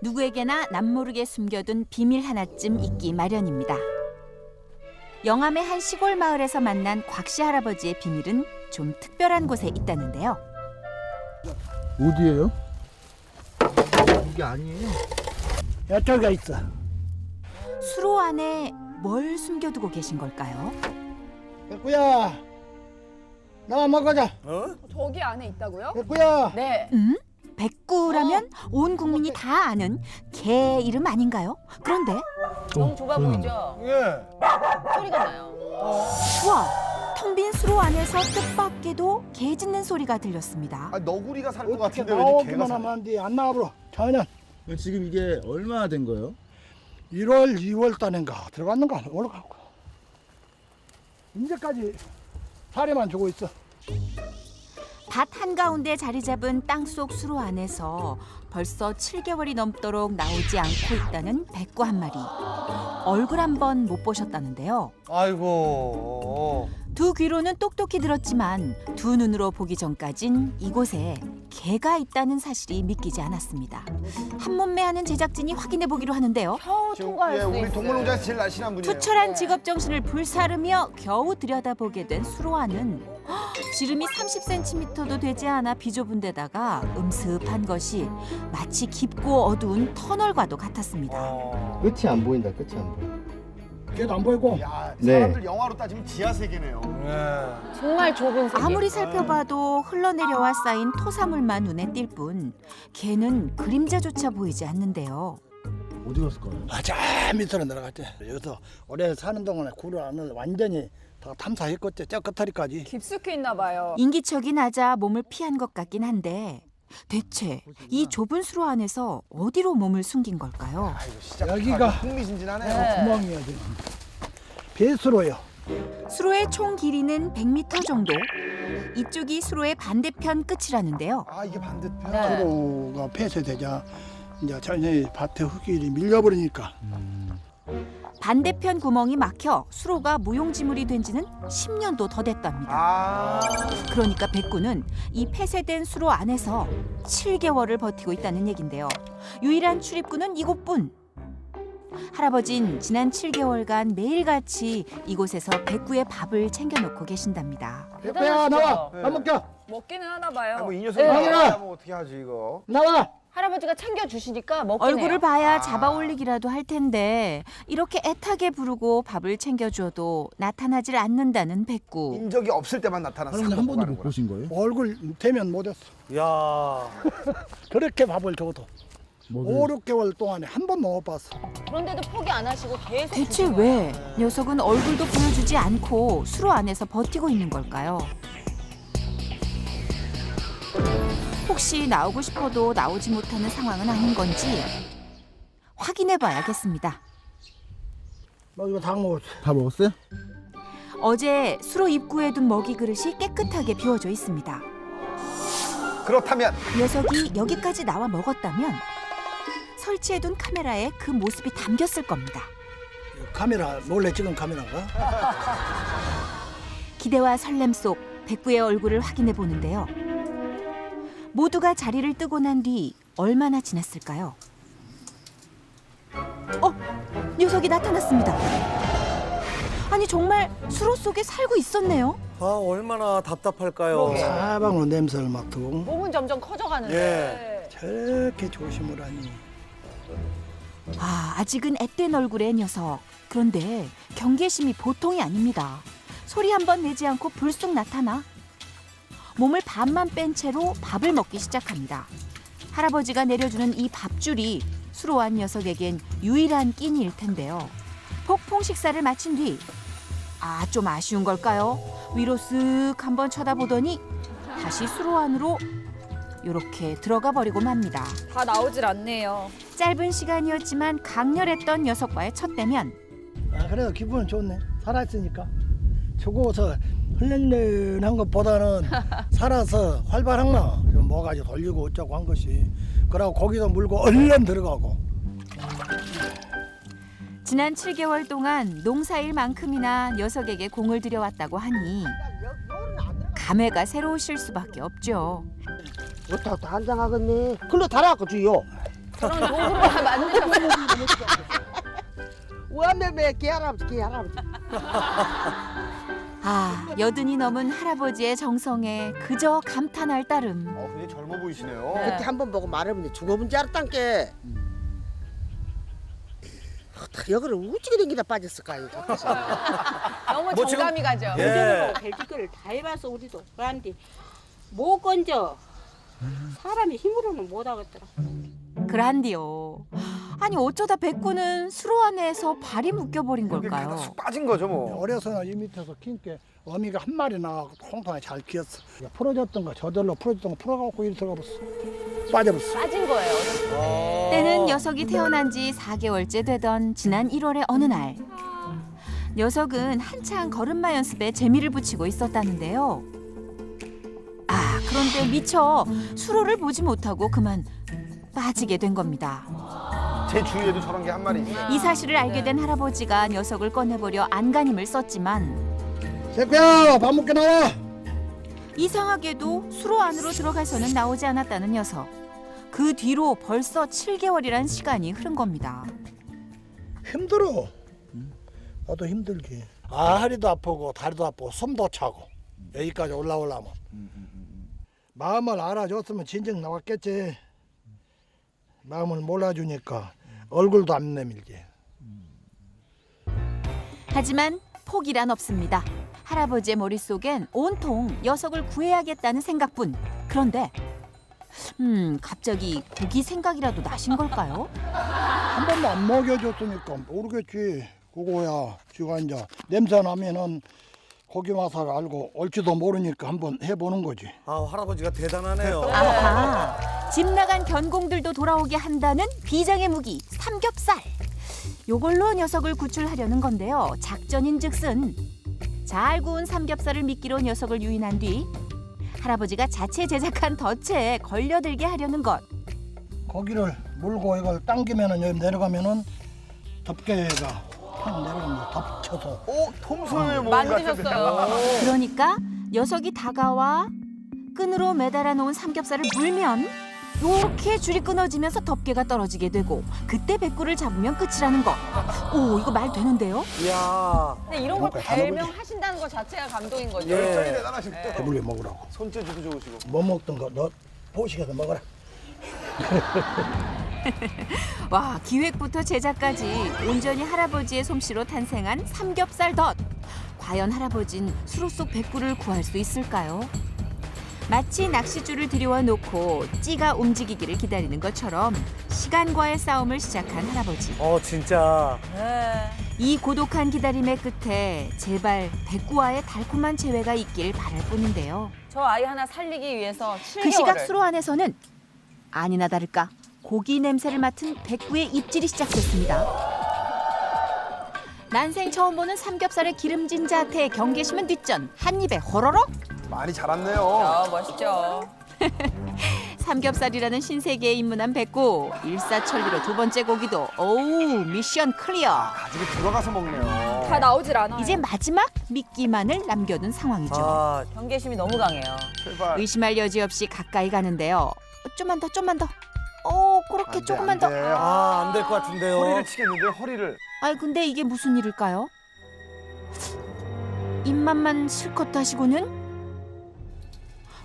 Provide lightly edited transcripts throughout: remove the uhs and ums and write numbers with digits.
누구에게나 남모르게 숨겨둔 비밀 하나쯤 있기 마련입니다. 영암의 한 시골 마을에서 만난 곽씨 할아버지의 비밀은 좀 특별한 곳에 있다는데요. 어디예요? 이게 아니에요. 여쪽에 있어. 수로 안에 뭘 숨겨두고 계신 걸까요? 백구야, 나와 먹어자. 저기 안에 있다고요? 백구야. 네. 백구라면 온 국민이 다 아는 개 이름 아닌가요? 그런데 너무 좁아 보이죠? 예. 소리가 나요. 와, 텅 빈 수로 안에서 뜻밖에도 개 짖는 소리가 들렸습니다. 아, 너구리가 살 것 어떻게 같은데 왠지 개가 나오기만 살. 하면 안 돼. 안 나와버려. 전혀. 지금 이게 얼마나 된 거예요? 1월, 2월 달인가 들어갔는가 올라가고. 이제까지 사례만 주고 있어. 밭 한가운데 자리 잡은 땅속 수로 안에서 벌써 7개월이 넘도록 나오지 않고 있다는 백구 한 마리. 얼굴 한 번 못 보셨다는데요. 아이고. 두 귀로는 똑똑히 들었지만 두 눈으로 보기 전까진 이곳에 개가 있다는 사실이 믿기지 않았습니다. 한 몸매하는 제작진이 확인해 보기로 하는데요. 겨우 통과할 수 우리 있어요. 동물농장에서 제일 날씬한 분이에요. 투철한 직업 정신을 불사르며 겨우 들여다보게 된 수로안은 지름이 30cm도 되지 않아 비좁은 데다가 음습한 것이 마치 깊고 어두운 터널과도 같았습니다. 끝이 안 보인다. 끝이 안 보여. 걔도 안 보이고. 야, 네. 사람들 영화로 따지면 지하 세계네요. 정말 좁은 세계. 아무리 살펴봐도 흘러내려와 쌓인 토사물만 눈에 띌 뿐 개는 그림자조차 보이지 않는데요. 어디 갔을까요? 저 밑으로 내려갔지. 여기서 오래 사는 동안에 구를 안을 완전히 다 탐사했겠지. 저 끝다리까지. 깊숙이 있나 봐요. 인기척이 낮아 몸을 피한 것 같긴 한데 대체 이 좁은 수로 안에서 어디로 몸을 숨긴 걸까요? 아이고, 진짜 여기가 흥미진진하네요. 네. 구멍이야 지금. 배수로요. 수로의 총 길이는 100m 정도. 이쪽이 수로의 반대편 끝이라는데요. 아, 이게 반대편. 네. 수로가 폐쇄되자 이제 전혀 밭에 흙이 밀려버리니까. 반대편 구멍이 막혀 수로가 무용지물이 된 지는 10년도 더 됐답니다. 아. 그러니까 백구는 이 폐쇄된 수로 안에서 7개월을 버티고 있다는 얘긴데요. 유일한 출입구는 이곳뿐. 할아버진 지난 7개월간 매일같이 이곳에서 백구의 밥을 챙겨놓고 계신답니다. 백구야 나와. 네. 밥 먹자. 먹기는 하나 봐요. 아, 뭐이 녀석이 네. 나가면 어떻게 하지 이거? 나와. 할아버지가 챙겨 주시니까 먹긴 얼굴을 해요. 봐야 잡아 올리기라도 할 텐데 이렇게 애타게 부르고 밥을 챙겨줘도 나타나질 않는다는 백구. 인적이 없을 때만 나타나서 할머니 한 번도 못 보신 거예요? 얼굴 대면 못했어. 야. 그렇게 밥을 줘도 5, 6개월 동안에 한 번도 못 봤어. 그런데도 포기 안 하시고 계속 대체 주시는 왜 녀석은 얼굴도 보여주지 않고 수로 안에서 버티고 있는 걸까요? 혹시 나오고 싶어도 나오지 못하는 상황은 아닌 건지 확인해 봐야겠습니다. 너 이거 다 먹었어. 다 먹었어요? 어제 수로 입구에 둔 먹이 그릇이 깨끗하게 비워져 있습니다. 그렇다면 녀석이 여기까지 나와 먹었다면 설치해둔 카메라에 그 모습이 담겼을 겁니다. 카메라 몰래 찍은 카메라인가? 기대와 설렘 속 백구의 얼굴을 확인해 보는데요. 모두가 자리를 뜨고 난 뒤 얼마나 지났을까요? 녀석이 나타났습니다. 아니 정말 수로 속에 살고 있었네요. 아 얼마나 답답할까요? 사방으로 냄새를 맡고 몸은 점점 커져가는데. 저렇게 조심을 하니. 아직은 앳된 얼굴의 녀석. 그런데 경계심이 보통이 아닙니다. 소리 한 번 내지 않고 불쑥 나타나 몸을 반만 뺀 채로 밥을 먹기 시작합니다. 할아버지가 내려주는 이 밥줄이 수로한 녀석에겐 유일한 끼니일 텐데요. 폭풍 식사를 마친 뒤 좀 아쉬운 걸까요? 위로 쓱 한번 쳐다보더니 다시 수로 안으로 이렇게 들어가 버리고 맙니다. 다 나오질 않네요. 짧은 시간이었지만 강렬했던 녀석과의 첫 대면. 그래도 기분은 좋네. 살아있으니까. 죽어서 흘렁흘렁한 것보다는 살아서 활발한 좀 뭐가지고 돌리고 어쩌고 한 것이. 그러고 거기서 물고 얼른 들어가고. 지난 7개월 동안 농사일만큼이나 녀석에게 공을 들여왔다고 하니 감회가 새로우실 수밖에 없죠. 어떻게 한장하겠네. 글로 달아갖고 주요. 그런 도구를 다 만드셨어요. 우아매매 개할아버지 개할아버지. 아, 여든이 넘은 할아버지의 정성에 그저 감탄할 따름. 굉장히 젊어 보이시네요. 네. 그때 한 번 보고 말하면 죽어본 줄 알았단께. 여기를 우찌게 댕기다 빠졌을까요? 너무 뭐 지금- 정감이 가죠. 예. 요즘으로 벨기거를 다 해봐서 우리도 그런데 못 건져 사람이 힘으로는 못 하겠더라. 그란디요. 아니 어쩌다 백구는 수로 안에서 발이 묶여버린 이게 그러다 걸까요? 쑥 빠진 거죠 뭐. 어려서는 이 밑에서 킨게 어미가 한 마리 나가고 통통하게 잘 키웠어. 풀어졌던 거 저절로 풀어졌던 거 풀어갖고 이리 들어가 버렸어. 빠져버렸어. 빠진 거예요. 어렸을 때. 때는 녀석이 태어난 지 4개월째 되던 지난 1월의 어느 날. 녀석은 한창 걸음마 연습에 재미를 붙이고 있었다는데요. 아, 그런데 미처 수로를 보지 못하고 그만 빠지게 된 겁니다. 제 주위에도 저런 게 한 마리 있어요. 이 사실을 알게 된 할아버지가 녀석을 꺼내보려 안간힘을 썼지만 새끼야 밥 먹게 나와. 이상하게도 수로 안으로 들어가서는 나오지 않았다는 녀석. 그 뒤로 벌써 7개월이란 시간이 흐른 겁니다. 힘들어. 나도 힘들지. 허리도 아프고 다리도 아프고 숨도 차고 여기까지 올라오려면 마음을 알아줬으면 진정 나왔겠지. 마음을 몰라주니까 얼굴도 안 내밀지. 하지만 포기란 없습니다. 할아버지의 머릿속엔 온통 녀석을 구해야겠다는 생각뿐. 그런데 갑자기 고기 생각이라도 나신 걸까요? 한 번도 안 먹여줬으니까 모르겠지. 그거야. 지가 이제 냄새 나면은 고기 맛을 알고 올지도 모르니까 한번 해보는 거지. 아, 할아버지가 대단하네요. 아하, 집 나간 견공들도 돌아오게 한다는 비장의 무기 삼겹살. 요걸로 녀석을 구출하려는 건데요. 작전인즉슨 잘 구운 삼겹살을 미끼로 녀석을 유인한 뒤 할아버지가 자체 제작한 덫에 걸려들게 하려는 것. 고기를 물고 이걸 당기면은 여기 내려가면은 덮개가 팍 내려가면 덮쳐서 톰소의 몸 만드셨어요. 그러니까 녀석이 다가와 끈으로 매달아 놓은 삼겹살을 물면 이렇게 줄이 끊어지면서 덮개가 떨어지게 되고 그때 백구를 잡으면 끝이라는 거. 오, 이거 말 되는데요? 이야. 근데 이런 걸 그러니까 할아버지. 발명하신다는 것 자체가 감동인 거죠. 예. 열정이 대단하시네요. 배불리 먹으라고. 손재주도 좋으시고. 못 먹던 거 너 보식해서 먹어라. 와, 기획부터 제작까지 온전히 할아버지의 솜씨로 탄생한 삼겹살 덫. 과연 할아버진 수로 속 백구를 구할 수 있을까요? 마치 낚싯줄을 들여와 놓고 찌가 움직이기를 기다리는 것처럼 시간과의 싸움을 시작한 할아버지. 진짜. 네. 이 고독한 기다림의 끝에 제발 백구와의 달콤한 재회가 있길 바랄 뿐인데요. 저 아이 하나 살리기 위해서 7개월을. 그 시각 수로 안에서는 아니나 다를까 고기 냄새를 맡은 백구의 입질이 시작됐습니다. 난생 처음 보는 삼겹살의 기름진 자태에 경계심은 뒷전. 한 입에 호로록. 많이 자랐네요. 멋있죠. 삼겹살이라는 신세계에 입문한 백구. 일사천리로 두 번째 고기도 오우 미션 클리어. 가지고 들어가서 먹네요. 다 나오질 않아요. 이제 마지막 미끼만을 남겨둔 상황이죠. 아, 경계심이 너무 강해요. 제발. 의심할 여지 없이 가까이 가는데요. 좀만 더, 좀만 더. 그렇게 안 돼, 조금만 안 더. 돼. 안 될 것 같은데요. 허리를 치겠는데 허리를. 아이 근데 이게 무슨 일일까요? 입맛만 실컷 다시고는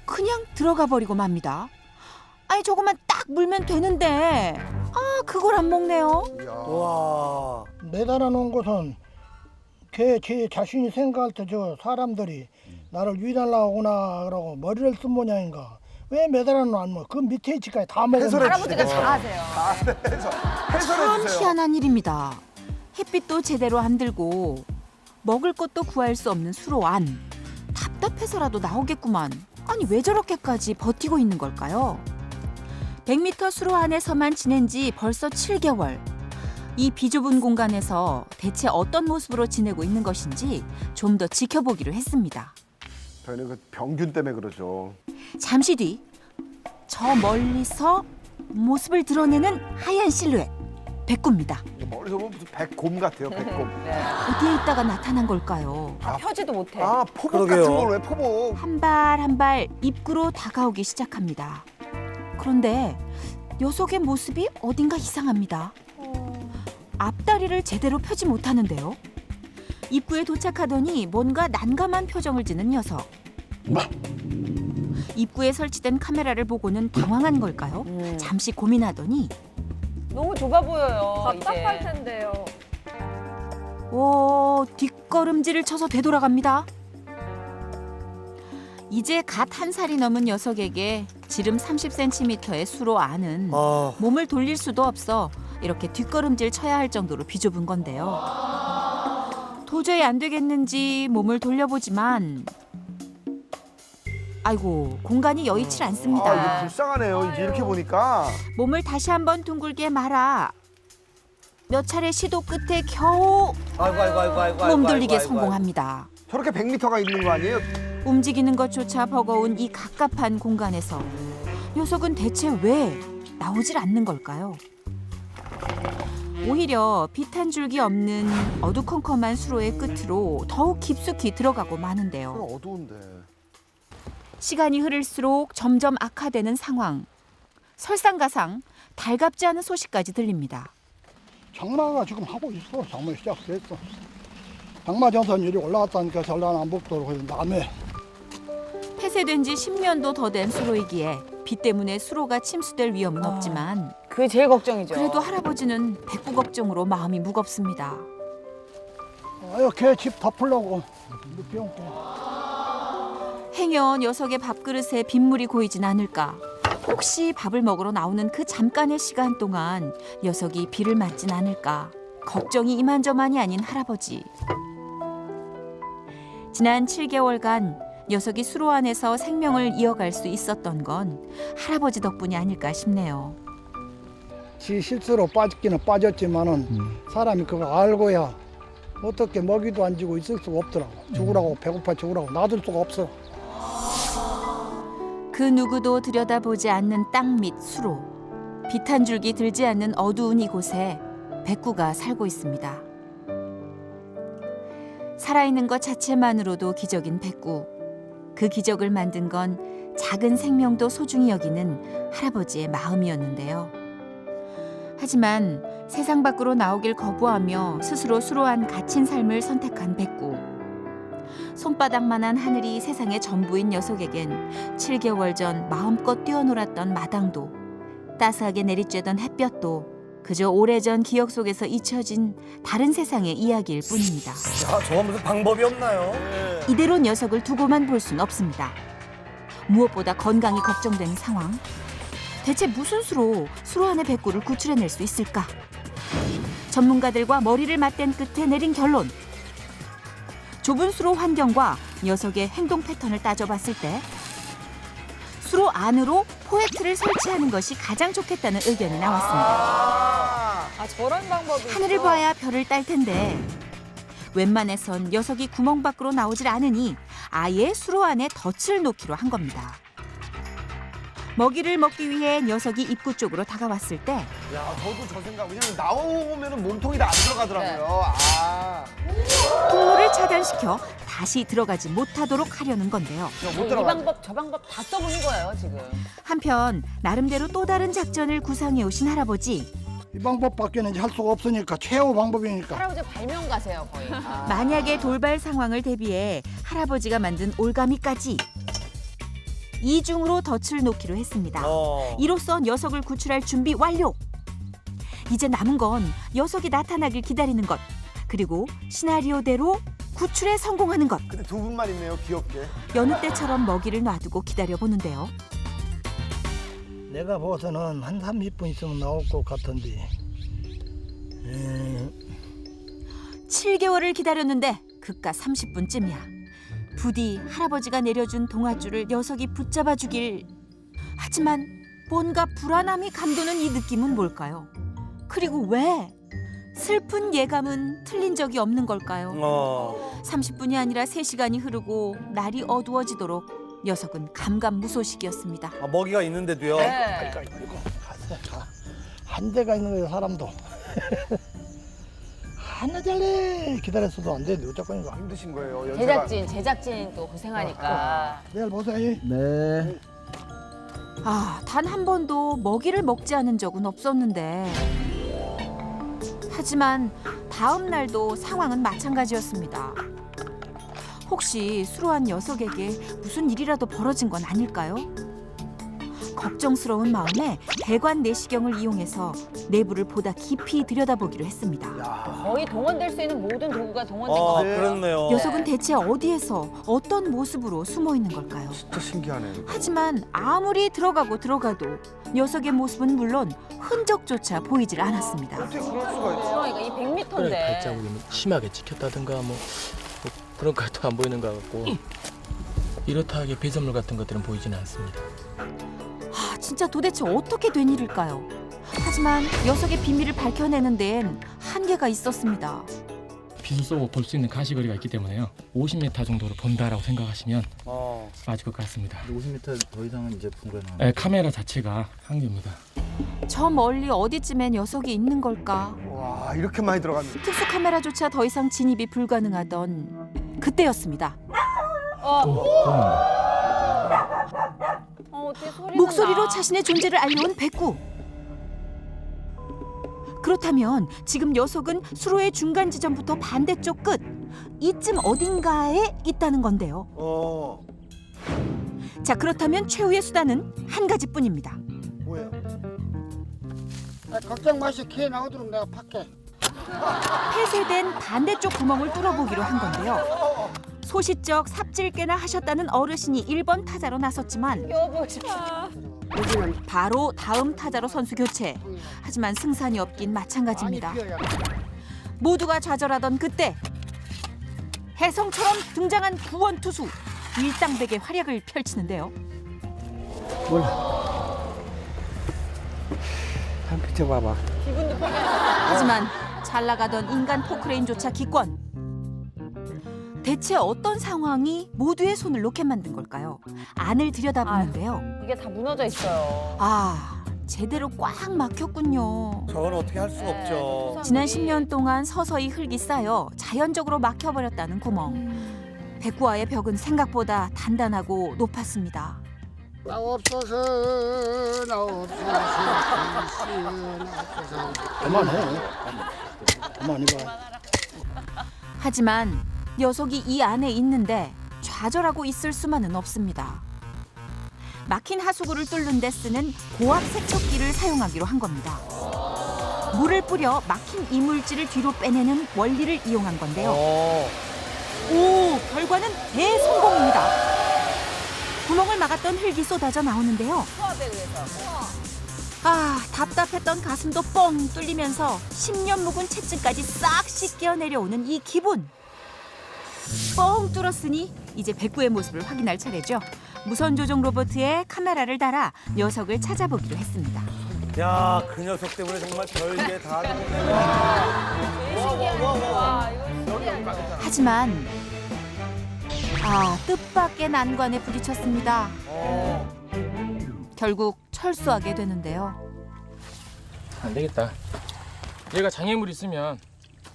그냥 들어가 버리고 맙니다. 아니 조금만 딱 물면 되는데 그걸 안 먹네요. 이야. 와. 매달아 놓은 것은 제 자신이 생각할 때 저 사람들이 나를 유인하려고 오나 그러고 머리를 쓴 모양인가. 왜 매달아 놓으면 그 밑에 있지까지 다 먹으면 해설해 할아버지가 잘하세요. 참 해설해 주세요. 희한한 일입니다. 햇빛도 제대로 안 들고 먹을 것도 구할 수 없는 수로 안. 답답해서라도 나오겠구만. 아니 왜 저렇게까지 버티고 있는 걸까요? 100m 수로 안에서만 지낸 지 벌써 7개월. 이 비좁은 공간에서 대체 어떤 모습으로 지내고 있는 것인지 좀 더 지켜보기로 했습니다. 저희는 그 병균 때문에 그러죠. 잠시 뒤 저 멀리서 모습을 드러내는 하얀 실루엣. 백구입니다. 멀리서 보면 무슨 백곰 같아요. 백곰. 어디에 있다가 나타난 걸까요? 펴지도 못해. 포복 그러게요. 같은 걸 왜 포복? 한 발 한 발 입구로 다가오기 시작합니다. 그런데 녀석의 모습이 어딘가 이상합니다. 앞다리를 제대로 펴지 못하는데요. 입구에 도착하더니 뭔가 난감한 표정을 짓는 녀석. 입구에 설치된 카메라를 보고는 당황한 걸까요? 잠시 고민하더니 너무 좁아 보여요. 답답할 이제. 텐데요. 오, 뒷걸음질을 쳐서 되돌아갑니다. 이제 갓 한 살이 넘은 녀석에게 지름 30cm의 수로 안은 몸을 돌릴 수도 없어 이렇게 뒷걸음질 쳐야 할 정도로 비좁은 건데요. 도저히 안 되겠는지 몸을 돌려보지만 아이고, 공간이 여의치 아, 않습니다. 이거 불쌍하네요. 이제 이렇게 보니까. 몸을 다시 한번 둥글게 말아 몇 차례 시도 끝에 겨우 아이고. 몸 돌리기에 성공합니다. 저렇게 100m가 있는 거 아니에요? 움직이는 것조차 버거운 이 갑갑한 공간에서 녀석은 대체 왜 나오질 않는 걸까요? 오히려 빛 한 줄기 없는 어두컴컴한 수로의 끝으로 더욱 깊숙이 들어가고 마는데요. 그럼 어두운데. 시간이 흐를수록 점점 악화되는 상황. 설상가상 달갑지 않은 소식까지 들립니다. 장마가 지금 하고 있어. 장마 시작됐어. 장마 전선율이 올라갔다니까 전라남북도로 그래서 남해. 폐쇄된 지 10년도 더 된 수로이기에 비 때문에 수로가 침수될 위험은 없지만 그게 제일 걱정이죠. 그래도 할아버지는 백구 걱정으로 마음이 무겁습니다. 아유, 걔집 덮으려고. 늦게 온 거. 행여 녀석의 밥그릇에 빗물이 고이진 않을까. 혹시 밥을 먹으러 나오는 그 잠깐의 시간 동안 녀석이 비를 맞진 않을까. 걱정이 이만저만이 아닌 할아버지. 지난 7개월간 녀석이 수로 안에서 생명을 이어갈 수 있었던 건 할아버지 덕분이 아닐까 싶네요. 지 실수로 빠지기는 빠졌지만은 사람이 그거 알고야 어떻게 먹이도 안 주고 있을 수가 없더라고. 죽으라고 배고파 죽으라고 놔둘 수가 없어. 그 누구도 들여다보지 않는 땅 밑 수로. 빛 한 줄기 들지 않는 어두운 이곳에 백구가 살고 있습니다. 살아있는 것 자체만으로도 기적인 백구. 그 기적을 만든 건 작은 생명도 소중히 여기는 할아버지의 마음이었는데요. 하지만 세상 밖으로 나오길 거부하며 스스로 수로 안 갇힌 삶을 선택한 백구. 손바닥만한 하늘이 세상의 전부인 녀석에겐 7개월 전 마음껏 뛰어놀았던 마당도 따스하게 내리쬐던 햇볕도 그저 오래전 기억 속에서 잊혀진 다른 세상의 이야기일 뿐입니다. 야, 저거 무슨 방법이 없나요? 이대로 녀석을 두고만 볼 수는 없습니다. 무엇보다 건강이 걱정되는 상황. 대체 무슨 수로 안의 백구를 구출해낼 수 있을까? 전문가들과 머리를 맞댄 끝에 내린 결론. 좁은 수로 환경과 녀석의 행동 패턴을 따져봤을 때 수로 안으로 포획틀을 설치하는 것이 가장 좋겠다는 의견이 나왔습니다. 아, 저런 방법이 하늘을 있어? 봐야 별을 딸 텐데 웬만해선 녀석이 구멍 밖으로 나오질 않으니 아예 수로 안에 덫을 놓기로 한 겁니다. 먹이를 먹기 위해 녀석이 입구 쪽으로 다가왔을 때 야, 저도 저 생각. 왜냐면 나오면은 몸통이 다 안 들어가더라고요. 아, 통로를 차단시켜 다시 들어가지 못하도록 하려는 건데요. 못 이 들어가. 방법 저 방법 다 써보는 거예요 지금. 한편 나름대로 또 다른 작전을 구상해 오신 할아버지. 이 방법밖에는 이제 할 수가 없으니까 최후 방법이니까. 할아버지 발명가세요 거의. 만약의 돌발 상황을 대비해 할아버지가 만든 올가미까지 이중으로 덫을 놓기로 했습니다. 이로써 녀석을 구출할 준비 완료. 이제 남은 건 녀석이 나타나길 기다리는 것. 그리고 시나리오대로 구출에 성공하는 것. 근데 두 분만 있네요, 귀엽게. 여느 때처럼 먹이를 놔두고 기다려보는데요. 내가 봐서는 한 30분 있으면 나올 것 같은데. 7개월을 기다렸는데 그깟 30분쯤이야. 부디 할아버지가 내려준 동아줄을 녀석이 붙잡아 주길. 하지만 뭔가 불안함이 감도는 이 느낌은 뭘까요? 그리고 왜? 슬픈 예감은 틀린 적이 없는 걸까요? 30분이 아니라 3시간이 흐르고 날이 어두워지도록 녀석은 감감무소식이었습니다. 아, 먹이가 있는데도요? 네. 이거 한 대가 있는 거예요, 사람도. 하나 잘래 기다렸어도 안 돼. 어쨌건 이거. 힘드신 거예요. 연세가. 제작진이 또 고생하니까. 내일 보세요. 네. 단 한 번도 먹이를 먹지 않은 적은 없었는데 하지만 다음 날도 상황은 마찬가지였습니다. 혹시 수로한 녀석에게 무슨 일이라도 벌어진 건 아닐까요? 걱정스러운 마음에 배관 내시경을 이용해서 내부를 보다 깊이 들여다보기로 했습니다. 거의 동원될 수 있는 모든 도구가 동원된 것 아, 같아요. 그렇네요. 녀석은 대체 어디에서 어떤 모습으로 숨어 있는 걸까요? 진짜 신기하네. 하지만 아무리 들어가도 녀석의 모습은 물론 흔적조차 보이질 않았습니다. 어떻게 그럴 수가 있지? 그러니까 이 100m인데. 그래, 발자국이 심하게 찍혔다든가 뭐 그런 것도 안 보이는 것 같고 이렇다하게 배설물 같은 것들은 보이지는 않습니다. 진짜 도대체 어떻게 된 일일까요? 하지만 녀석의 비밀을 밝혀내는 데엔 한계가 있었습니다. 비수 쏘고 볼 수 있는 가시거리가 있기 때문에요. 50m 정도로 본다라고 생각하시면 맞을 것 같습니다. 50m 더 이상은 이제 불가능합니다. 네, 카메라 자체가 한계입니다. 저 멀리 어디쯤에 녀석이 있는 걸까? 와, 이렇게 많이 들어갔네. 특수 카메라조차 더 이상 진입이 불가능하던 그때였습니다. 어떻게 소리가 목소리로 나. 자신의 존재를 알려온 백구. 그렇다면 지금 녀석은 수로의 중간 지점부터 반대쪽 끝 이쯤 어딘가에 있다는 건데요. 자, 그렇다면 최후의 수단은 한 가지뿐입니다. 뭐예요? 걱정 마시오. 기회 나오도록 내가 팔게. 폐쇄된 반대쪽 구멍을 뚫어보기로 한 건데요. 소시적 삽질개나 하셨다는 어르신이 1번 타자로 나섰지만 껴보자. 바로 다음 타자로 선수 교체. 하지만 승산이 없긴 마찬가지입니다. 모두가 좌절하던 그때 혜성처럼 등장한 구원 투수 일당백의 활약을 펼치는데요. 한 비춰봐봐. 기분도 편해. 하지만 잘 나가던 인간 포크레인조차 기권. 대체 어떤 상황이 모두의 손을 놓게 만든 걸까요? 안을 들여다보는데요. 이게 다 무너져 있어요. 제대로 꽉 막혔군요. 저건 어떻게 할 수가 없죠. 지난 10년 동안 서서히 흙이 쌓여 자연적으로 막혀버렸다는 구멍. 백구와의 벽은 생각보다 단단하고 높았습니다. 나 없어서 나 없어서 그만해. 그만해봐. 하지만 녀석이 이 안에 있는데 좌절하고 있을 수만은 없습니다. 막힌 하수구를 뚫는 데 쓰는 고압 세척기를 사용하기로 한 겁니다. 물을 뿌려 막힌 이물질을 뒤로 빼내는 원리를 이용한 건데요. 결과는 대성공입니다. 구멍을 막았던 흙이 쏟아져 나오는데요. 수압에 의해서. 답답했던 가슴도 뻥 뚫리면서 10년 묵은 채증까지 싹 씻겨 내려오는 이 기분. 뻥 뚫었으니 이제 백구의 모습을 확인할 차례죠. 무선 조종 로봇에 카메라를 달아 녀석을 찾아보기로 했습니다. 야, 그 녀석 때문에 정말 별게 다 되네. 와, 이거 신기한 거. 하지만 뜻밖의 난관에 부딪혔습니다. 결국 철수하게 되는데요. 안 되겠다. 얘가 장애물이 있으면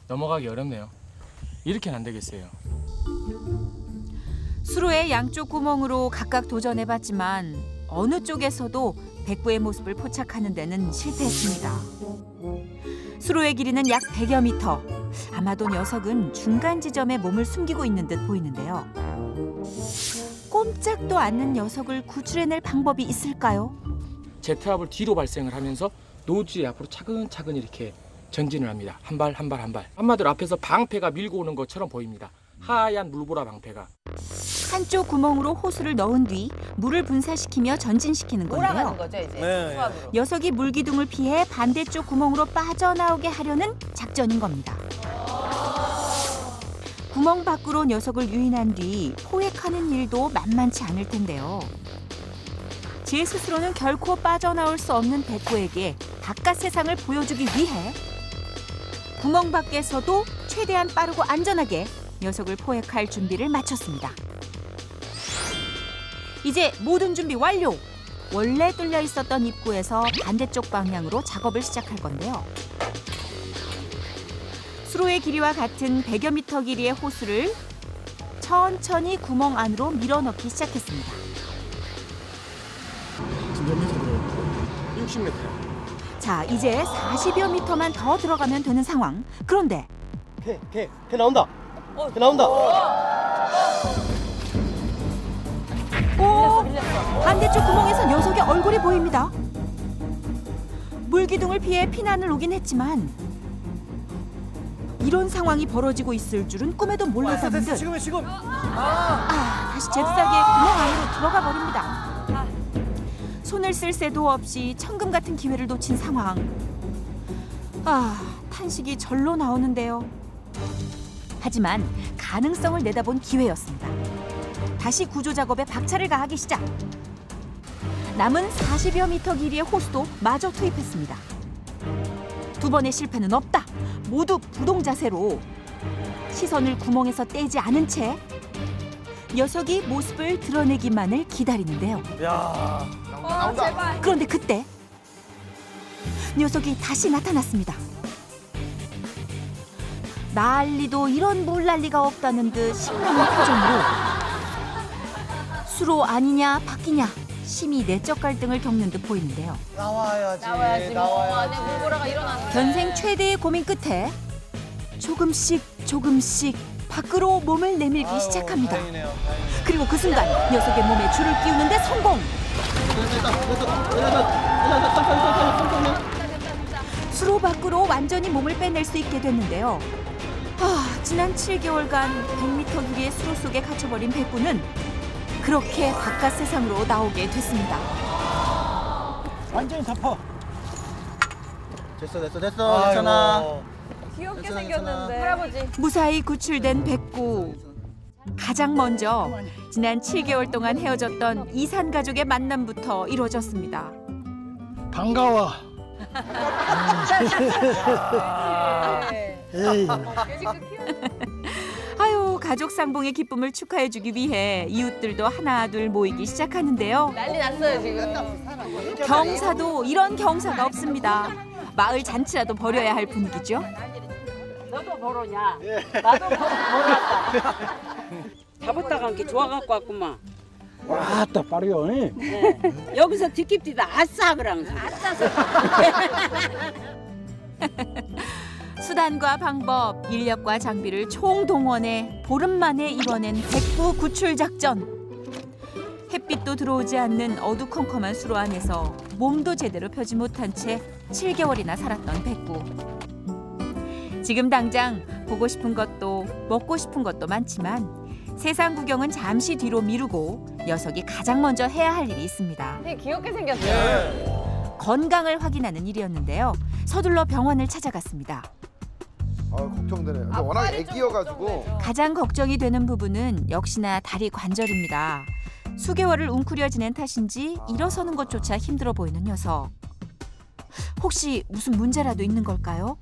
넘어가기 어렵네요. 이렇게는 안 되겠어요. 수로의 양쪽 구멍으로 각각 도전해봤지만 어느 쪽에서도 백구의 모습을 포착하는 데는 실패했습니다. 수로의 길이는 약 100여 미터. 아마도 녀석은 중간 지점에 몸을 숨기고 있는 듯 보이는데요. 꼼짝도 않는 녀석을 구출해낼 방법이 있을까요? 제트압을 뒤로 발생을 하면서 노즐이 앞으로 차근차근 이렇게 전진을 합니다. 한 발 한 발 한 발. 한마디로 앞에서 방패가 밀고 오는 것처럼 보입니다. 하얀 물보라 방패가. 한쪽 구멍으로 호수를 넣은 뒤 물을 분사시키며 전진시키는 몰아가는 건데요. 거죠, 이제. 네. 수압으로. 녀석이 물기둥을 피해 반대쪽 구멍으로 빠져나오게 하려는 작전인 겁니다. 구멍 밖으로 녀석을 유인한 뒤 포획하는 일도 만만치 않을 텐데요. 제 스스로는 결코 빠져나올 수 없는 백구에게 바깥 세상을 보여주기 위해 구멍 밖에서도 최대한 빠르고 안전하게 녀석을 포획할 준비를 마쳤습니다. 이제 모든 준비 완료! 원래 뚫려 있었던 입구에서 반대쪽 방향으로 작업을 시작할 건데요. 수로의 길이와 같은 100여 미터 길이의 호수를 천천히 구멍 안으로 밀어넣기 시작했습니다. 몇 미터 들어요? 60m. 자, 이제 40여 미터만 더 들어가면 되는 상황. 그런데 개 나온다. 개 나온다. 오! 반대쪽 구멍에서 녀석의 얼굴이 보입니다. 물기둥을 피해 피난을 오긴 했지만 이런 상황이 벌어지고 있을 줄은 꿈에도 몰랐다는 듯 지금. 다시 잽싸게 구멍 안으로 들어가 버립니다. 손을 쓸 새도 없이 천금 같은 기회를 놓친 상황. 탄식이 절로 나오는데요. 하지만 가능성을 내다본 기회였습니다. 다시 구조 작업에 박차를 가하기 시작. 남은 40여 미터 길이의 호수도 마저 투입했습니다. 두 번의 실패는 없다. 모두 부동 자세로 시선을 구멍에서 떼지 않은 채 녀석이 모습을 드러내기만을 기다리는데요. 야. 나온다. 그런데 그때 녀석이 다시 나타났습니다. 난리도 이런 물난리가 없다는 듯 신나는 표정으로 수로 아니냐 바뀌냐 심히 내적 갈등을 겪는 듯 보이는데요. 나와야지. 뭐 안에 물보라가 일어났는데. 견생 최대의 고민 끝에 조금씩 밖으로 몸을 내밀기 시작합니다. 그리고 그 순간 녀석의 몸에 줄을 끼우는데 성공! 수로 밖으로 완전히 몸을 빼낼 수 있게 됐는데요. 지난 7개월간 100m 길이의 수로 속에 갇혀버린 백구는 그렇게 바깥 세상으로 나오게 됐습니다. 완전히 덮어. 됐어 괜찮아. 귀엽게 생겼는데. 할아버지. 무사히 구출된 백구. 가장 먼저 지난 7개월 동안 헤어졌던 이산 가족의 만남부터 이루어졌습니다. 반가워. 에이. 아유, 가족 상봉의 기쁨을 축하해주기 위해 이웃들도 하나둘 모이기 시작하는데요. 난리 났어요 지금. 경사도 이런 경사가 없습니다. 마을 잔치라도 벌여야 할 분위기죠. 너도 벌어냐? 나도 벌었다. 잡았다 간 게 좋아갖고 왔구만. 아따 빠르요. 네. 여기서 뒷깁디다 아싸 그랑 아싸. 수단과 방법, 인력과 장비를 총동원해 보름 만에 이뤄낸 백구 구출 작전. 햇빛도 들어오지 않는 어두컴컴한 수로 안에서 몸도 제대로 펴지 못한 채 7개월이나 살았던 백구. 지금 당장 보고 싶은 것도 먹고 싶은 것도 많지만 세상 구경은 잠시 뒤로 미루고 녀석이 가장 먼저 해야 할 일이 있습니다. 되게 귀엽게 생겼어요. 건강을 확인하는 일이었는데요. 서둘러 병원을 찾아갔습니다. 걱정되네. 근데 워낙 애기여가지고. 가장 걱정이 되는 부분은 역시나 다리 관절입니다. 수개월을 웅크려 지낸 탓인지 일어서는 것조차 힘들어 보이는 녀석. 혹시 무슨 문제라도 있는 걸까요?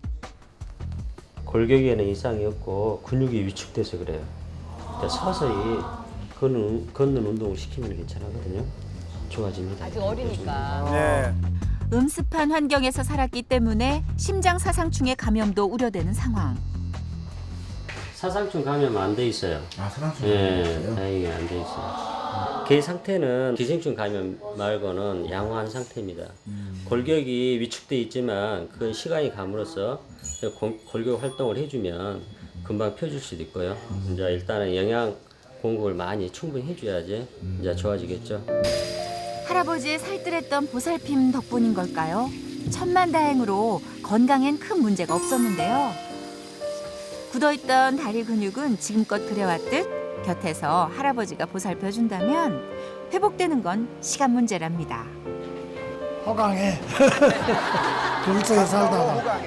골격에는 이상이 없고 근육이 위축돼서 그래요. 그러니까 서서히 걷는 운동을 시키면 괜찮거든요. 좋아집니다. 아직 어리니까. 네. 음습한 환경에서 살았기 때문에 심장 사상충의 감염도 우려되는 상황. 사상충 감염 안 돼 있어요. 사상충 예, 다행히 안 돼 있어요. 개 상태는 기생충 감염 말고는 양호한 상태입니다. 골격이 위축돼 있지만 그 시간이 감으로써 골격 활동을 해주면 금방 펴줄 수도 있고요. 이제 일단은 영양 공급을 많이 충분히 해줘야지 이제 좋아지겠죠. 할아버지의 살뜰했던 보살핌 덕분인 걸까요? 천만다행으로 건강엔 큰 문제가 없었는데요. 굳어있던 다리 근육은 지금껏 그래왔듯 곁에서 할아버지가 보살펴준다면 회복되는 건 시간 문제랍니다. 허강해. 근처에 살다가.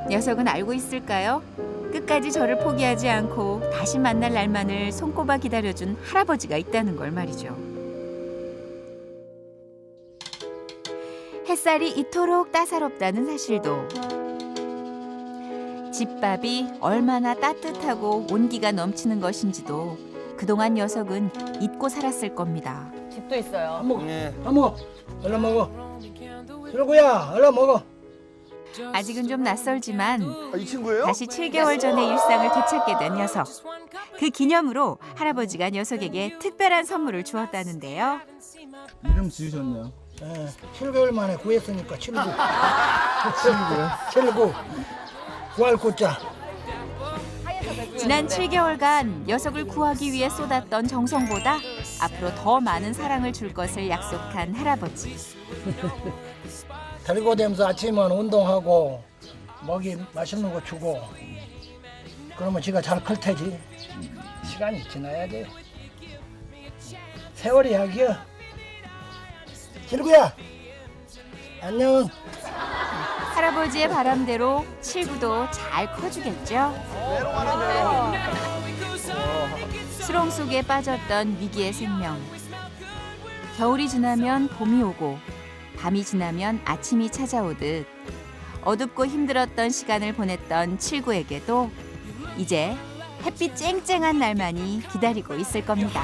녀석은 알고 있을까요? 끝까지 저를 포기하지 않고 다시 만날 날만을 손꼽아 기다려준 할아버지가 있다는 걸 말이죠. 햇살이 이토록 따사롭다는 사실도, 집밥이 얼마나 따뜻하고 온기가 넘치는 것인지도 그동안 녀석은 잊고 살았을 겁니다. 집도 있어요. 안 먹어. 안 먹어. 얼른 먹어. 철구야, 얼른 먹어. 아직은 좀 낯설지만 이 친구예요? 다시 7개월 전의 일상을 되찾게 된 녀석. 그 기념으로 할아버지가 녀석에게 특별한 선물을 주었다는데요. 이름 지으셨네요. 예, 7개월 만에 구했으니까 79. 79. 구할 꽃자. 지난 7개월간 녀석을 구하기 위해 쏟았던 정성보다 앞으로 더 많은 사랑을 줄 것을 약속한 할아버지. 데리고 다니면서 아침은 운동하고 먹이 맛있는 거 주고 그러면 지가 잘 클 테지. 시간이 지나야지. 세월이 약이야. 칠구야 안녕. 할아버지의 바람대로 칠구도 잘 커주겠죠. 수렁 속에 빠졌던 위기의 생명. 겨울이 지나면 봄이 오고 밤이 지나면 아침이 찾아오듯 어둡고 힘들었던 시간을 보냈던 칠구에게도 이제 햇빛 쨍쨍한 날만이 기다리고 있을 겁니다.